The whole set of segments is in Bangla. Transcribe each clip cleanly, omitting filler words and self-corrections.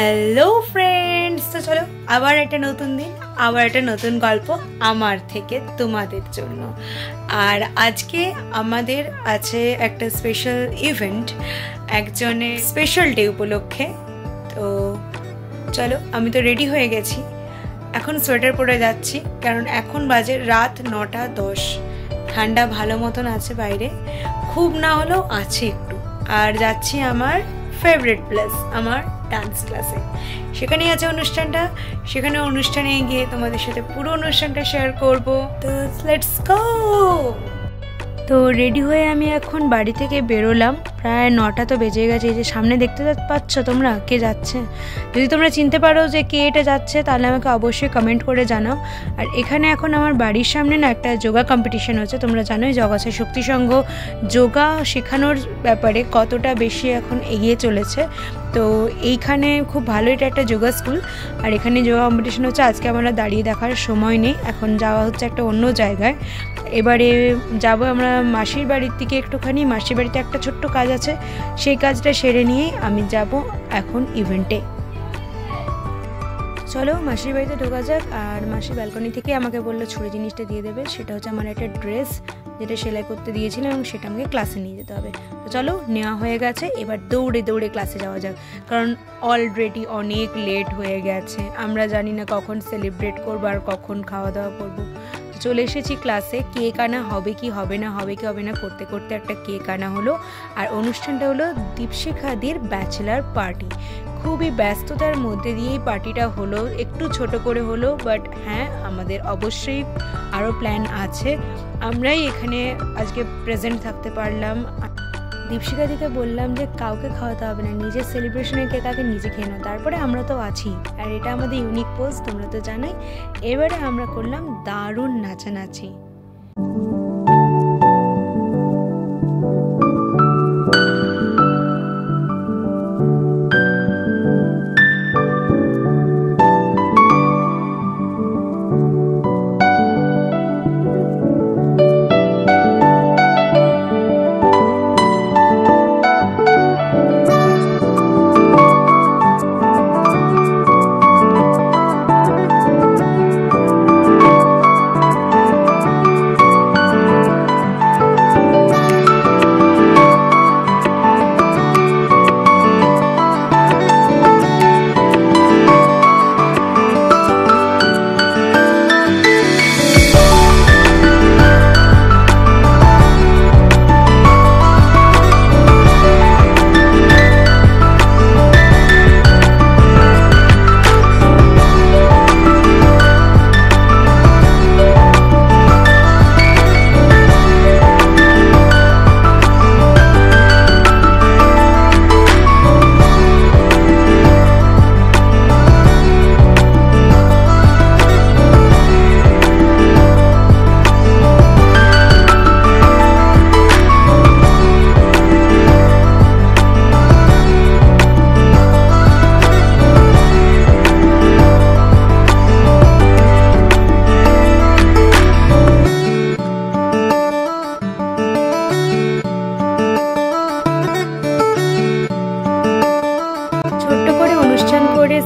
হ্যালো ফ্রেন্ডস, তো চলো আবার একটা নতুন দিন, আবার একটা নতুন গল্প আমার থেকে তোমাদের জন্য। আর আজকে আমাদের আছে একটা স্পেশাল ইভেন্ট, একজনের স্পেশাল ডে উপলক্ষে। তো চলো, আমি তো রেডি হয়ে গেছি, এখন সোয়েটার পরে যাচ্ছি কারণ এখন বাজে রাত 9:10। ঠান্ডা ভালো মতন আছে বাইরে, খুব না হলেও আছে একটু। আর যাচ্ছি আমার ফেভারিট প্লেস, আমার ডান্স ক্লাসে। সেখানেই আছে অনুষ্ঠানটা, সেখানে অনুষ্ঠানে গিয়ে তোমাদের সাথে পুরো অনুষ্ঠানটা শেয়ার করব। তো লেটস গো। তো রেডি হয়ে আমি এখন বাড়ি থেকে বেরোলাম, প্রায় 9টা তো বেজে গেছে। এই যে সামনে দেখতে পাচ্ছ তোমরা কে যাচ্ছে, যদি তোমরা চিনতে পারো যে কে এটা যাচ্ছে তাহলে আমাকে অবশ্যই কমেন্ট করে জানাও। আর এখানে এখন আমার বাড়ির সামনে না একটা যোগা কম্পিটিশন হচ্ছে। তোমরা জানোই জগৎ শক্তি সংঘ যোগা শেখানোর ব্যাপারে কতটা বেশি এখন এগিয়ে চলেছে। তো এইখানে খুব ভালো, এটা একটা যোগা স্কুল। আর এখানে যোগা কম্পিটিশন হচ্ছে। আজকে আমরা দাঁড়িয়ে দেখার সময় নেই, এখন যাওয়া হচ্ছে একটা অন্য জায়গায়। এবারে যাব আমরা মাসির বাড়ির দিকে একটুখানি, মাসির বাড়িতে একটা ছোট্ট কাজ আছে, সেই কাজটা সেরে নিয়ে আমি যাব এখন ইভেন্টে। চলো মাসির বাড়িতে ঢোকা যাক। আর মাসির ব্যালকনি থেকে আমাকে বললো ছুরি জিনিসটা দিয়ে দেবে, সেটা হচ্ছে আমার একটা ড্রেস যেটা সেলাই করতে দিয়েছিলাম এবং সেটা আমাকে ক্লাসে নিয়ে যেতে হবে। তো চলো, নেওয়া হয়ে গেছে, এবার দৌড়ে দৌড়ে ক্লাসে যাওয়া যাক, কারণ অলরেডি অনেক লেট হয়ে গেছে। আমরা জানি না কখন সেলিব্রেট করবো আর কখন খাওয়া দাওয়া করবো। চলে এসেছি ক্লাসে। কেক আনা হবে কি হবে না, হবে কি হবে না করতে করতে একটা কেক আনা হলো। আর অনুষ্ঠানটা হলো দীপশিখাদির ব্যাচেলার পার্টি। খুবই ব্যস্ততার মধ্যে দিয়েই পার্টিটা হলো, একটু ছোট করে হলো, বাট হ্যাঁ আমাদের অবশ্যই আরও প্ল্যান আছে। আমরাই এখানে আজকে প্রেজেন্ট থাকতে পারলাম। দীপশিখাদিকে বললাম যে কাউকে খাওয়াতে হবে না, নিজের সেলিব্রেশনের কেক আগে নিজে খেয়ে নাও, তারপরে আমরা তো আছি। আর এটা আমাদের ইউনিক পোজ, তোমরা তো জানোই। এবারে আমরা করলাম দারুণ নাচানাচি।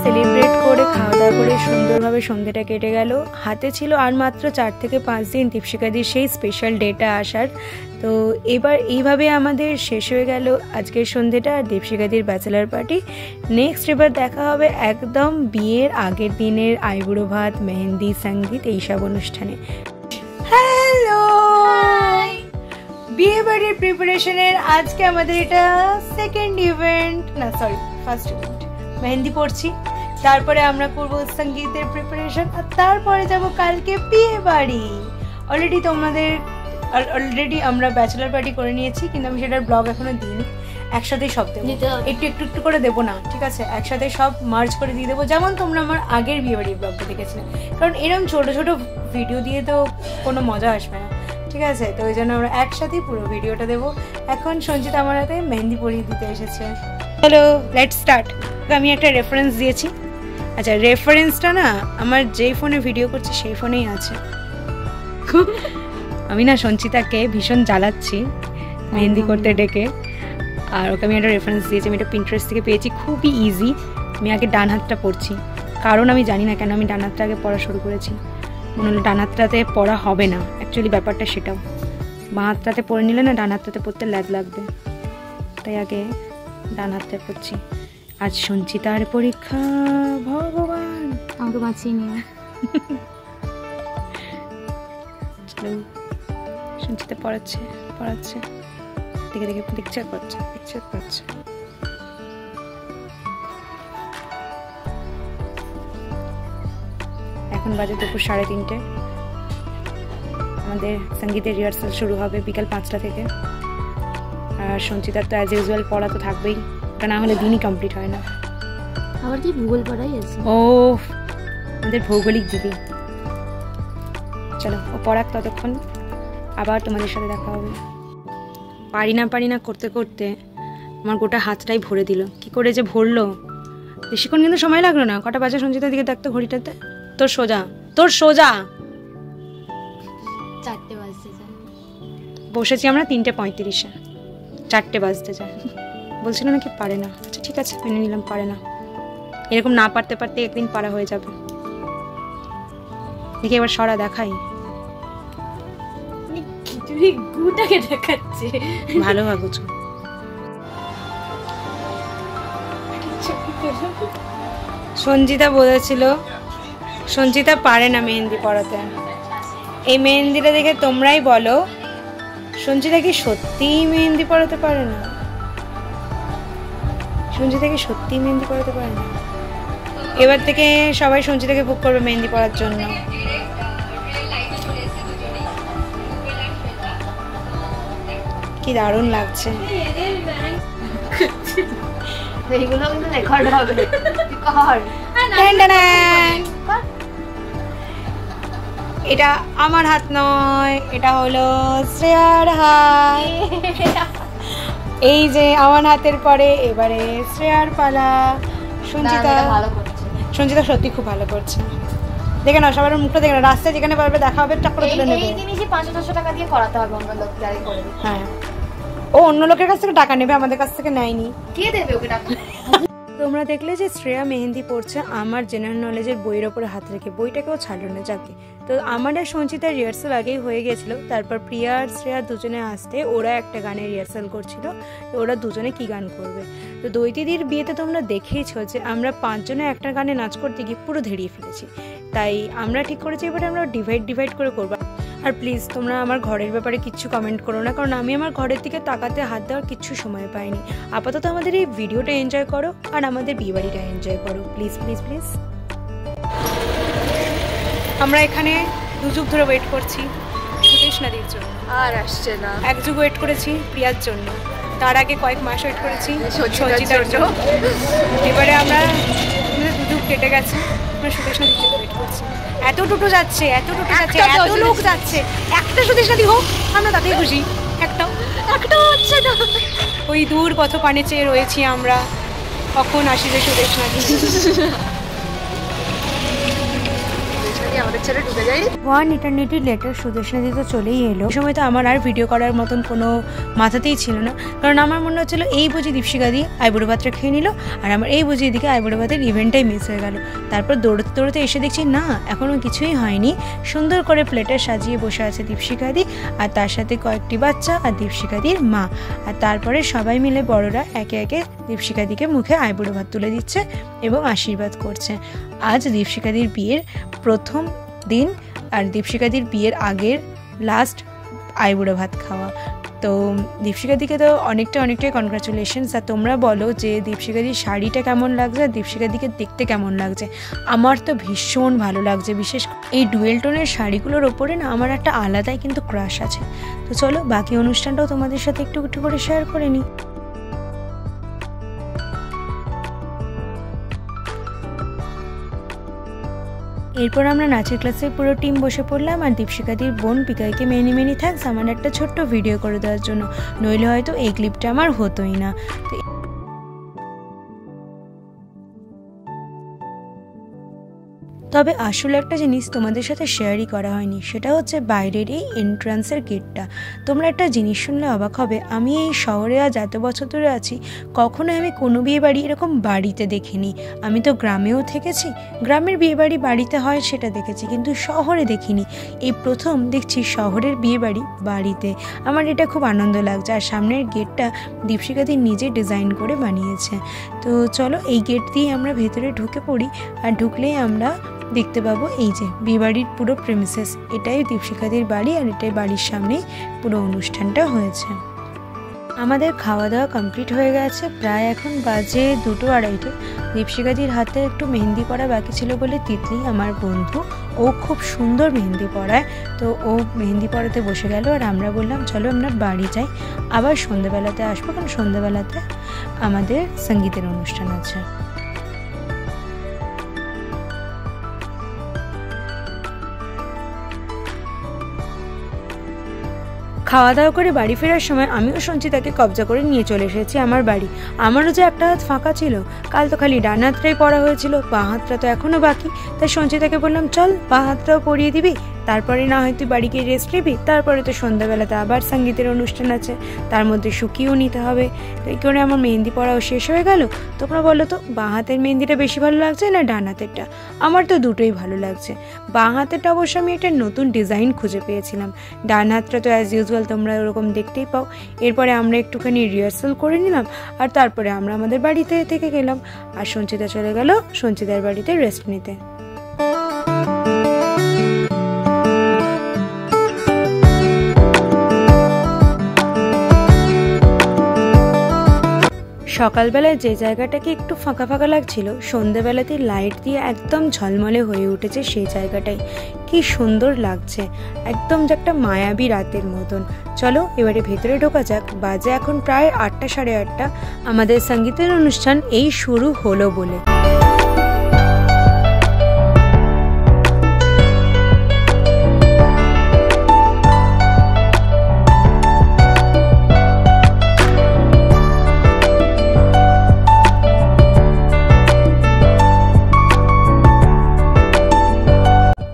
সেলিব্রেট করে খাওয়া দাওয়া করে সুন্দরভাবে সন্ধ্যেটা কেটে গেল। হাতে ছিল আর মাত্র 4 থেকে 5 দিন দীপশিখাদির সেই স্পেশাল ডেটা আসার। তো এবার এইভাবে আমাদের শেষ হয়ে গেল আজকের সন্ধ্যেটা আর দীপশিখাদির ব্যাচেলার পার্টি। নেক্সট এবার দেখা হবে একদম বিয়ের আগের দিনের আইবুড়ো ভাত, মেহেন্দি, সঙ্গীত এইসব অনুষ্ঠানে। হ্যালো, বিয়ে বাড়ির প্রিপারেশনের আজকে আমাদের এটা সেকেন্ড ইভেন্ট, না সরি ফার্স্ট ইভেন্ট। মেহেন্দি পড়ছি, তারপরে আমরা করবো সঙ্গীতের প্রিপারেশন, আর তারপরে যাব কালকে বিয়ে বাড়ি। অলরেডি আমরা ব্যাচেলার পার্টি করে নিয়েছি, কিন্তু আমি সেটার ব্লগ এখনো দিইনি। একসাথেই সব দেবো, একটু একটু একটু করে দেবো না, ঠিক আছে? একসাথে সব মার্জ করে দিয়ে দেবো, যেমন তোমরা আমার আগের বিয়ে বাড়ির ব্লগটা দেখেছিলে। কারণ এরকম ছোট ছোট ভিডিও দিয়ে তো কোনো মজা আসবে না, ঠিক আছে? তো ওই জন্য আমরা একসাথেই পুরো ভিডিওটা দেবো। এখন সঞ্চিতা আমার হাতে মেহেন্দি পরিয়ে দিতে এসেছে। Hello, let's start. আমি একটা রেফারেন্স দিয়েছি, আচ্ছা রেফারেন্সটা না আমার যেই ফোনে ভিডিও করছি সেই ফোনেই আছে। আমি না সঞ্চিতাকে ভীষণ জ্বালাচ্ছি মেহেন্দি করতে ডেকে, আর ওকে আমি একটা রেফারেন্স দিয়েছি, আমি এটা পিন্টারেস্ট থেকে পেয়েছি, খুবই ইজি। আমি আগে ডান হাতটা পড়ছি, কারণ আমি জানি না কেন আমি ডান হাতটা আগে পড়া শুরু করেছি। মনে হলো ডান হাতটাতে পড়া হবে না, অ্যাকচুয়ালি ব্যাপারটা সেটাও। বাঁ হাতটাতে পড়ে নিলে না ডান হাতটাতে পড়তে ল্যাদ লাগবে, তাই আগে ডান হাতটা পড়ছি। আজ সঞ্চিতার পরীক্ষা, ভগবান আমাকে বাঁচিয়ে নিও। চলো, সঞ্চিতা পড়াচ্ছে দেখে দেখছে আর পড়ছে। এখন বাজে দুপুর 3:30। আমাদের সঙ্গীতের রিহার্সাল শুরু হবে বিকাল 5টা থেকে। আর সঞ্চিতার তো অ্যাজ ইউজুয়াল পড়া তো থাকবেই, ওটা না হলে দিনই কমপ্লিট হয় না। আবার কি ভূগোল পড়াই আছে? ও আমাদের ভৌগোলিক দিদি। চলো ও পড়াক, ততক্ষণ আবার তোমাদের সাথে দেখা হবে। পারি না করতে করতে আমার গোটা হাতটাই ভরে দিল। কি করে যে ভরলো, বেশিক্ষণ কিন্তু সময় লাগলো না। কটা বাজে সঞ্চিতার দিকে দেখতো ঘড়িটাতে? তোর সোজা 4টে বাজতে যায়। বসেছি আমরা 3:35-এ, 4টে বাজতে যায়। বলছিল নাকি পারে না। আচ্ছা ঠিক আছে, মেনে নিলাম পারে না। এরকম না পারতে একদিন পারা হয়ে যাবে। দেখি এবার সরা দেখাই। খিচুড়ি গুটাকে দেখাচ্ছে। ভালো ভাবছো। সঞ্চিতা বলেছিল সঞ্চিতা পারে না মেহেন্দি পড়াতে। এই মেহেন্দিটা দেখে তোমরাই বলো, সঞ্চিতা কি সত্যিই মেহেন্দি পড়াতে পারে না? সঞ্চিতা কি সত্যিই মেহেন্দি পড়াতে পারে না? এবার থেকে সবাই সঞ্চিতাকে বুক করবে মেহেন্দি পড়ার জন্য। কি দারুণ লাগছে। এইগুলো কিন্তু রেকর্ড হবে। এটা আমার হাত নয়, এটা হলো শ্রেয়ার হাত। এই যে আমার হাতের পরে এবারে শ্রেয়ার পালা। সঞ্চিতা সত্যি খুব ভালো করছে। দেখে না, সবার মুখটা দেখে না, রাস্তায় যেখানে পারবে দেখা হবে টাকা তুলে নেবে। এই জিনিসই 500-600 টাকা দিয়ে করাতে হবে অন্য লোক দিয়ে করে। হ্যাঁ, ও অন্য লোকের কাছ থেকে টাকা নেবে, আমাদের কাছ থেকে নেয়নি। কে দেবে ওকে টাকা? তোমরা দেখলে যে শ্রেয়া মেহেন্দি পড়ছে আমার জেনারেল নলেজের বইয়ের ওপরে হাত রেখে। বইটাকেও ছাড়লো না, যাকে। তো আমার আর সঞ্চিতার রিহার্সাল আগেই হয়ে গেছিলো। তারপর প্রিয়া আর শ্রেয়া দুজনে আসতে ওরা একটা গানের রিহার্সাল করছিল। তো ওরা দুজনে কি গান করবে। তো দৈতিদির বিয়েতে তোমরা দেখেইছো যে আমরা 5 জনে একটা গানে নাচ করতে গিয়ে পুরো ধেড়িয়ে ফেলেছি। তাই আমরা ঠিক করেছি এবারে আমরা ডিভাইড করে করবো। আর প্লিজ তোমরা আমার ঘরের ব্যাপারে কিচ্ছু কমেন্ট করো না, কারণ আমি আমার ঘরের দিকে তাকাতে হাত দেওয়ার কিচ্ছু সময় পাইনি। আপাতত আমাদের এই ভিডিওটা এনজয় করো আর আমাদের বিয়েবাড়িটা এনজয় করো, প্লিজ প্লিজ প্লিজ। আমরা এখানে 2 যুগ ধরে ওয়েট করছি সুদেশনাদির জন্য, আর আসছে না। 1 যুগ ওয়েট করেছি প্রিয়ার জন্য, তার আগে কয়েক মাস ওয়েট করেছি সঞ্চিতার জন্য। এবারে আমরা 2 যুগ কেটে গেছে, আমরা সুদেশনাদির জন্য ওয়েট করছি। এত টোটো যাচ্ছে, এত লোক যাচ্ছে, একটা সুদেশনাদি হোক আমরা তাতেই খুশি। একটা হচ্ছে না। ওই দূর পথ পানে চেয়ে রয়েছি আমরা, কখন আসিবে সুদেশনাদি। আমাদের ছেলে ঢুকে যাই। 1 ইটারনিটি লেটার সুদেশনাদি তো চলেই এলো। এই সময় তো আমার আর ভিডিও করার মতন কোনো মাথাতেই ছিল না, কারণ আমার মনে হচ্ছিল এই বুঝি দীপশিকা দিয়ে আইবুড়ো ভাতটা খেয়ে নিল, আর আমার এই বুঝি এদিকে আইবুড়ো ভাতের ইভেন্টটাই মিস হয়ে গেল। তারপর দৌড়তে এসে দেখছি না, এখনও কিছুই হয়নি। সুন্দর করে প্লেটে সাজিয়ে বসে আছে দীপশিকা দি, আর তার সাথে কয়েকটি বাচ্চা আর দীপশিকা দির মা। আর তারপরে সবাই মিলে বড়রা একে একে দীপশিকা দিকে মুখে আইবুড়ো ভাত তুলে দিচ্ছে এবং আশীর্বাদ করছে। আজ দীপশিকা দির বিয়ের প্রথম দিন, আর দীপশিকা দির বিয়ের আগের লাস্ট আইবুড়ো ভাত খাওয়া। তো দীপশিকা দিকে তো অনেকটাই কনগ্রাচুলেশনস। আর তোমরা বলো যে দীপশিকা দির শাড়িটা কেমন লাগছে আর দীপশিকা দিকে দেখতে কেমন লাগছে। আমার তো ভীষণ ভালো লাগছে, বিশেষ এই ডুয়েল টোনের শাড়িগুলোর ওপরে না আমার একটা আলাদাই কিন্তু ক্রাশ আছে। তো চলো বাকি অনুষ্ঠানটাও তোমাদের সাথে একটু করে শেয়ার করে নিই। এরপর আমরা নাচের ক্লাসে পুরো টিম বসে পড়লাম, আর দীপশিকাদির বোন পিকাইকে মেনি থ্যাঙ্কস আমার একটা ছোট্ট ভিডিও করে দেওয়ার জন্য, নইলে হয়তো এই ক্লিপটা আমার হতোই না। তবে আসলে একটা জিনিস তোমাদের সাথে শেয়ারই করা হয়নি, সেটা হচ্ছে বাইরের এই এন্ট্রান্সের গেটটা। তোমরা একটা জিনিস শুনলে অবাক হবে, আমি এই শহরে আজ এত বছর ধরে আছি, কখনোই আমি কোনো বিয়ে বাড়ি এরকম বাড়িতে দেখিনি। আমি তো গ্রামেও থেকেছি, গ্রামের বিয়ে বাড়ি বাড়িতে হয় সেটা দেখেছি, কিন্তু শহরে দেখিনি। এই প্রথম দেখছি শহরের বিয়ে বাড়ি বাড়িতে। আমার এটা খুব আনন্দ লাগছে। আর সামনের গেটটা দীপশিখাদি নিজে ডিজাইন করে বানিয়েছে। তো চলো এই গেট দিয়ে আমরা ভেতরে ঢুকে পড়ি। আর ঢুকলেই আমরা দেখতে পাবো এই যে বিয়েবাড়ির পুরো প্রেমিসেস, এটাই দীপশিখাদির বাড়ি আর এটাই বাড়ির সামনেই পুরো অনুষ্ঠানটা হয়েছে। আমাদের খাওয়া দাওয়া কমপ্লিট হয়ে গেছে, প্রায় এখন বাজে 2-2:30। দীপশিখাদির হাতে একটু মেহেন্দি পরা বাকি ছিল বলে তিতলি আমার বন্ধু, ও খুব সুন্দর মেহেন্দি পরায়, তো ও মেহেন্দি পরাতে বসে গেল। আর আমরা বললাম চলো আমরা বাড়ি যাই, আবার সন্ধ্যেবেলাতে আসবো, কারণ সন্ধ্যেবেলাতে আমাদের সঙ্গীতের অনুষ্ঠান আছে। খাওয়া দাওয়া করে বাড়ি ফেরার সময় আমিও সঞ্চিতাকে কবজা করে নিয়ে চলে এসেছি আমার বাড়ি। আমারও যে একটা হাত ফাঁকা ছিল, কাল তো খালি ডান হাতটাই পড়া হয়েছিল, বাঁ হাতটা তো এখনও বাকি। তাই সঞ্চিতাকে বললাম চল বাঁ হাতটাও পরিয়ে দিবি, তারপরে না হয় তুই বাড়ি গিয়ে রেস্ট নিবি, তারপরে তো সন্ধ্যাবেলাতে আবার সঙ্গীতের অনুষ্ঠান আছে, তার মধ্যে শুকিয়েও নিতে হবে। তো এই করে আমার মেহেন্দি পড়াও শেষ হয়ে গেল। তোমরা বলো তো বাঁ হাতের মেহেন্দিটা বেশি ভালো লাগছে না ডান হাতেরটা? আমার তো দুটোই ভালো লাগছে। বাঁ হাতেরটা অবশ্য আমি একটা নতুন ডিজাইন খুঁজে পেয়েছিলাম, ডান হাতটা তো অ্যাজ ইউজুয়াল তোমরা ওরকম দেখতেই পাও। এরপরে আমরা একটুখানি রিহার্সাল করে নিলাম, আর তারপরে আমরা আমাদের বাড়িতে থেকে গেলাম। আর সঞ্চিতা চলে গেল সঞ্চিতার বাড়িতে রেস্ট নিতে। সকালবেলায় যে জায়গাটাকে একটু ফাঁকা ফাঁকা লাগছিল, সন্ধ্যেবেলাতে লাইট দিয়ে একদম ঝলমলে হয়ে উঠেছে সেই জায়গাটাই। কি সুন্দর লাগছে, একদম যে একটা মায়াবী রাতের মতন। চলো এবারে ভেতরে ঢোকা যাক। বাজে এখন প্রায় 8টা 8:30। আমাদের সঙ্গীতের অনুষ্ঠান এই শুরু হলো বলে।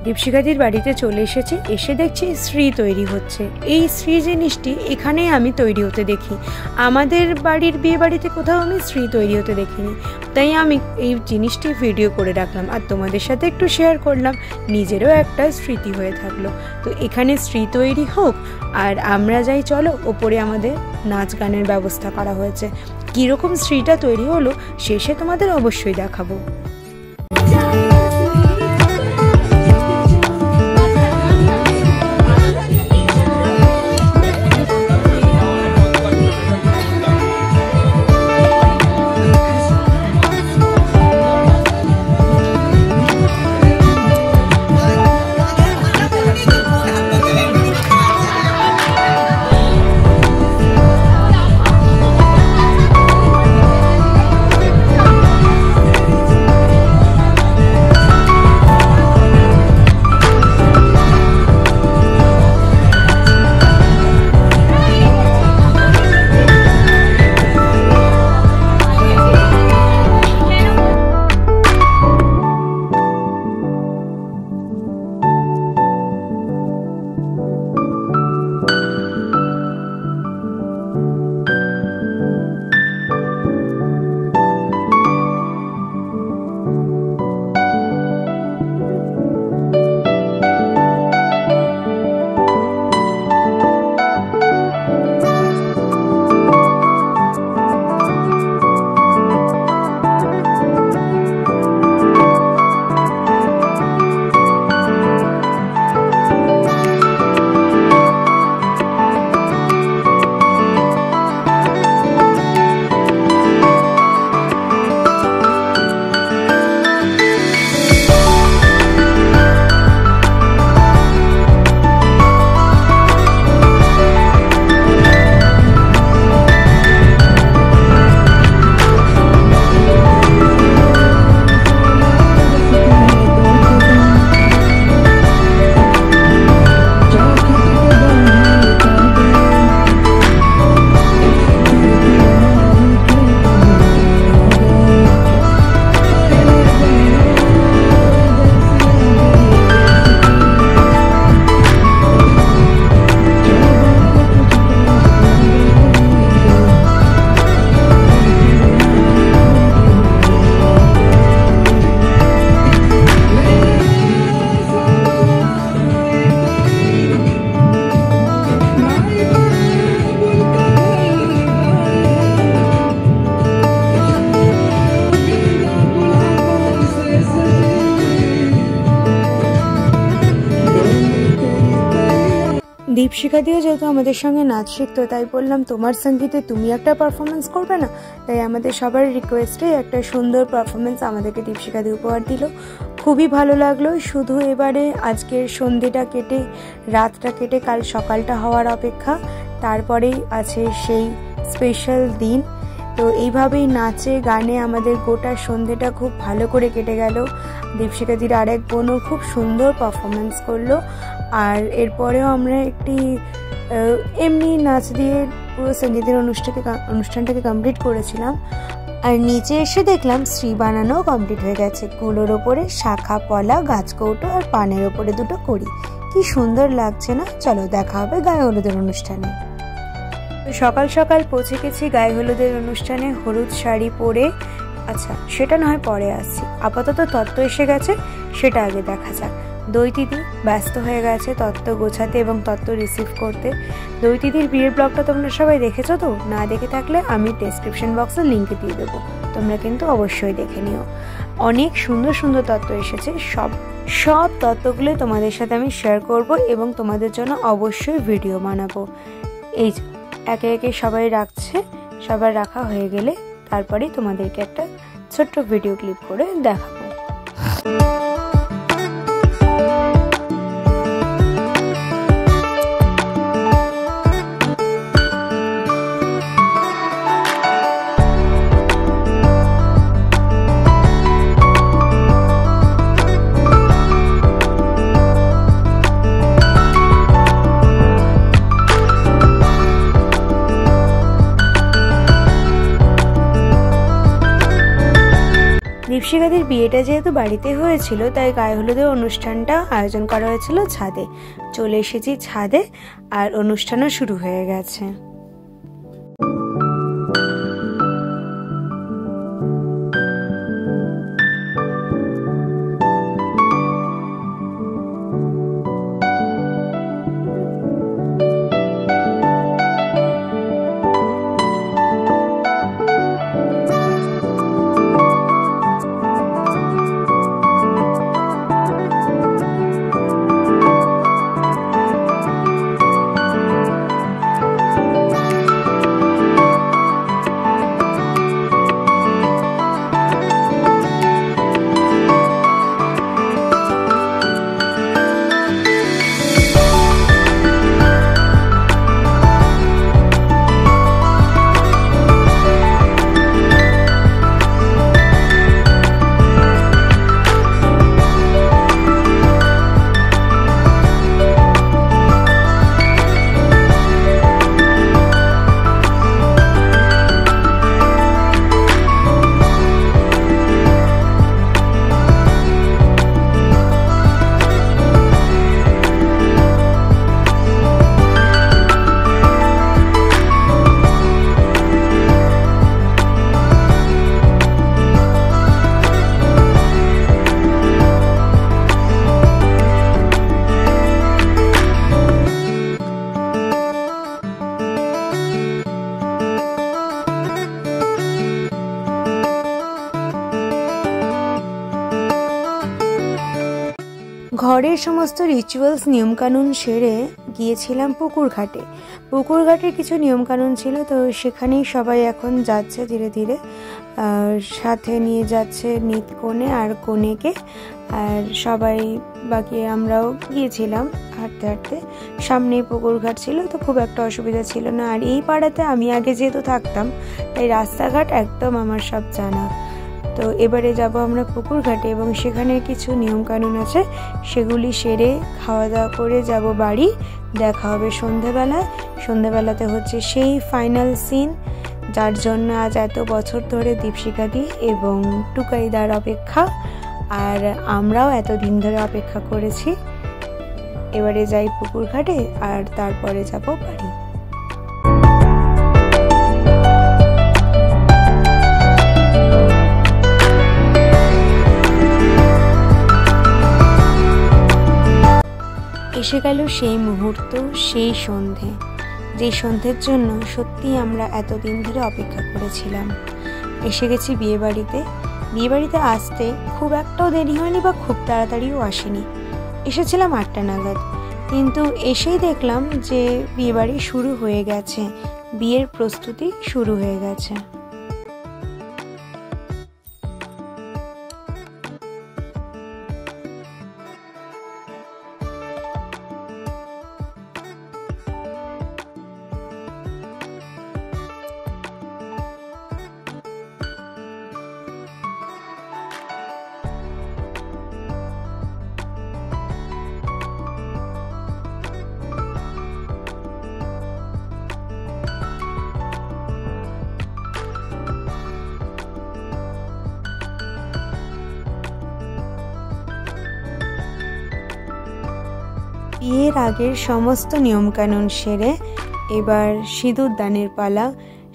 দীপশিখাদির বাড়িতে চলে এসেছি, এসে দেখছি শ্রী তৈরি হচ্ছে। এই শ্রী জিনিসটি এখানে আমি তৈরি হতে দেখি, আমাদের বাড়ির বিয়ে বাড়িতে কোথাও আমি শ্রী তৈরি হতে দেখিনি। তাই আমি এই জিনিসটি ভিডিও করে রাখলাম আর তোমাদের সাথে একটু শেয়ার করলাম, নিজেরও একটা স্মৃতি হয়ে থাকলো। তো এখানে শ্রী তৈরি হোক আর আমরা যাই, চলো ওপরে আমাদের নাচ গানের ব্যবস্থা করা হয়েছে। কীরকম শ্রীটা তৈরি হলো শেষে তোমাদের অবশ্যই দেখাবো। দীপশিখা দিও যেহেতু আমাদের সঙ্গে নাচ শিখতো, তাই বললাম তোমার সঙ্গীতে তুমি একটা পারফরমেন্স করবে না। তাই আমাদের সবার রিকোয়েস্টে একটা সুন্দর পারফরমেন্স আমাদেরকে দীপশিখা দিয়ে উপহার দিল, খুবই ভালো লাগলো। শুধু এবারে আজকের সন্ধ্যেটা কেটে রাতটা কেটে কাল সকালটা হওয়ার অপেক্ষা, তারপরেই আছে সেই স্পেশাল দিন। তো এইভাবেই নাচে গানে আমাদের গোটা সন্ধ্যেটা খুব ভালো করে কেটে গেল। দীপশিখাদির আরেক বোনও খুব সুন্দর পারফরমেন্স করলো। আর এরপরেও আমরা একটি এমনি নাচ দিয়ে পুরো সঙ্গীতের অনুষ্ঠানটাকে কমপ্লিট করেছিলাম। আর নিচে এসে দেখলাম শ্রী বানানো কমপ্লিট হয়ে গেছে। কুলোর ওপরে শাখা পলা, গাছকৌটো আর পানের ওপরে দুটো কড়ি, কি সুন্দর লাগছে না? চলো দেখা হবে গায়ে হলুদের অনুষ্ঠানে। সকাল সকাল পৌঁছে গেছি গায়ে হলুদের অনুষ্ঠানে হলুদ শাড়ি পরে। আচ্ছা, সেটা না হয় পরে আসছি, আপাতত তত্ত্ব এসে গেছে, সেটা আগে দেখা যাক। দই দিদি ব্যস্ত হয়ে গেছে তত্ত্ব গোছাতে এবং তত্ত্ব রিসিভ করতে। দই দিদির বিয়ের ব্লগটা তোমরা সবাই দেখেছো তো? না দেখে থাকলে আমি ডেসক্রিপশন বক্সে লিঙ্ক দিয়ে দেবো, তোমরা কিন্তু অবশ্যই দেখে নিও। অনেক সুন্দর সুন্দর তত্ত্ব এসেছে, সব তত্ত্বগুলো তোমাদের সাথে আমি শেয়ার করব এবং তোমাদের জন্য অবশ্যই ভিডিও বানাবো। এই একে একে সবাই রাখছে, সবার রাখা হয়ে গেলে তারপরেই তোমাদেরকে একটা ছোট্ট ভিডিও ক্লিপ করে দেখাবো। দীপশিখাদির বিয়েটা যেহেতু বাড়িতে হয়েছিল, তাই গায়ে হলুদের অনুষ্ঠানটা আয়োজন করা হয়েছিল ছাদে। চলে এসেছি ছাদে আর অনুষ্ঠানও শুরু হয়ে গেছে। ঘরের সমস্ত রিচুয়ালস নিয়মকানুন সেরে গিয়েছিলাম পুকুর ঘাটে। পুকুর ঘাটের কিছু নিয়মকানুন ছিল, তো সেখানেই সবাই এখন যাচ্ছে ধীরে ধীরে। সাথে নিয়ে যাচ্ছে নিত কনে আর কনেকে, আর সবাই বাকি আমরাও গিয়েছিলাম হাঁটতে হাঁটতে। সামনেই পুকুর ঘাট ছিল, তো খুব একটা অসুবিধা ছিল না। আর এই পাড়াতে আমি আগে যেহেতু থাকতাম, তাই রাস্তাঘাট একদম আমার সব জানা। তো এবারে যাব আমরা পুকুর ঘাটে এবং সেখানে কিছু নিয়মকানুন আছে, সেগুলি সেরে খাওয়া দাওয়া করে যাব বাড়ি। দেখা হবে সন্ধেবেলায়। সন্ধেবেলাতে হচ্ছে সেই ফাইনাল সিন, যার জন্য আজ এত বছর ধরে দীপশিখাদি এবং টুকাইদার অপেক্ষা, আর আমরাও এতদিন ধরে অপেক্ষা করেছি। এবারে যাই পুকুর ঘাটে আর তারপরে যাব বাড়ি। এসে গেল সেই মুহূর্ত, সেই সন্ধে, যে সন্ধ্যের জন্য সত্যি আমরা এতদিন ধরে অপেক্ষা করেছিলাম। এসে গেছি বিয়েবাড়িতে। বিয়েবাড়িতে আসতে খুব একটাও দেরি হয়নি বা খুব তাড়াতাড়িও আসেনি। এসেছিলাম 8টা নাগাদ। কিন্তু এসেই দেখলাম যে বিয়েবাড়ি শুরু হয়ে গেছে, বিয়ের প্রস্তুতি শুরু হয়ে গেছে। বিয়ের আগের সমস্ত নিয়মকানুন সেরে এবার সিঁদুর দানের পালা।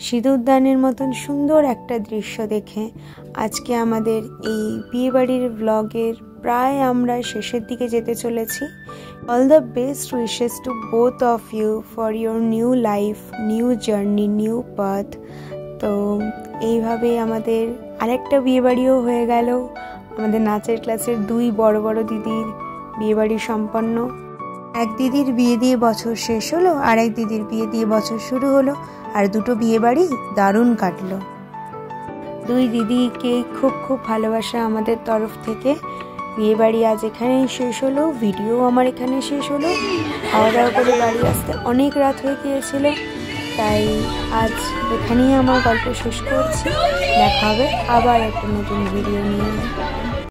সিঁদুর দানের মতন সুন্দর একটা দৃশ্য দেখে আজকে আমাদের এই বিয়েবাড়ির ব্লগের প্রায় আমরা শেষের দিকে যেতে চলেছি। All the best wishes to both of you for your new life, new journey, new path. তো এইভাবে আমাদের আরেকটা বিয়েবাড়িও হয়ে গেল। আমাদের নাচের ক্লাসের 2 বড় বড় দিদির বিয়েবাড়ি সম্পন্ন। এক দিদির বিয়ে দিয়ে বছর শেষ হলো, আর এক দিদির বিয়ে দিয়ে বছর শুরু হলো, আর দুটো বিয়েবাড়ি দারুণ কাটলো। 2 দিদিকে খুব খুব ভালোবাসা আমাদের তরফ থেকে। বিয়েবাড়ি আজ এখানেই শেষ হলো, ভিডিও আমার এখানে শেষ হলো। খাওয়া দাওয়া করে বাড়ি আসতে অনেক রাত হয়ে গিয়েছিল, তাই আজ এখানেই আমার গল্প শেষ করছি। দেখা হবে আবার একটা নতুন ভিডিও নিয়ে।